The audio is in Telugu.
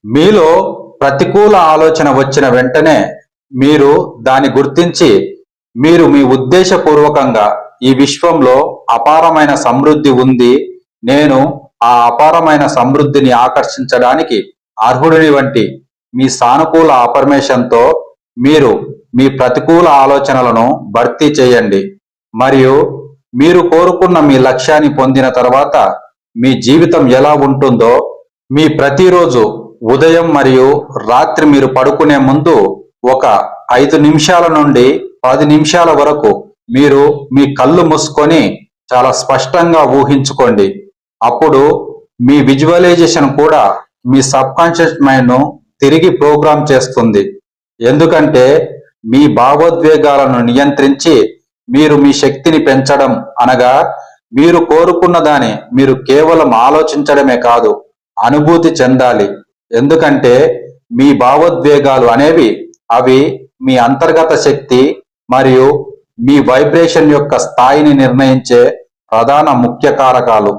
మీలో ప్రతికూల ఆలోచన వచ్చిన వెంటనే మీరు దాన్ని గుర్తించి మీరు మీ ఉద్దేశపూర్వకంగా ఈ విశ్వంలో అపారమైన సమృద్ధి ఉంది, నేను ఆ అపారమైన సమృద్ధిని ఆకర్షించడానికి అర్హుడిని వంటి మీ సానుకూల అఫర్మేషన్తో మీరు మీ ప్రతికూల ఆలోచనలను భర్తీ చేయండి. మరియు మీరు కోరుకున్న మీ లక్ష్యాన్ని పొందిన తర్వాత మీ జీవితం ఎలా ఉంటుందో మీ ప్రతిరోజు ఉదయం మరియు రాత్రి మీరు పడుకునే ముందు ఒక 5 నిమిషాల నుండి 10 నిమిషాల వరకు మీరు మీ కళ్ళు మూసుకొని చాలా స్పష్టంగా ఊహించుకోండి. అప్పుడు మీ విజువలైజేషన్ కూడా మీ సబ్ కాన్షియస్ మైండ్ను తిరిగి ప్రోగ్రామ్ చేస్తుంది. ఎందుకంటే మీ భావోద్వేగాలను నియంత్రించి మీరు మీ శక్తిని పెంచడం అనగా మీరు కోరుకున్న దాన్ని మీరు కేవలం ఆలోచించడమే కాదు, అనుభూతి చెందాలి. ఎందుకంటే మీ భావోద్వేగాలు అనేవి అవి మీ అంతర్గత శక్తి మరియు మీ వైబ్రేషన్ యొక్క స్థాయిని నిర్ణయించే ప్రధాన ముఖ్య కారకాలు.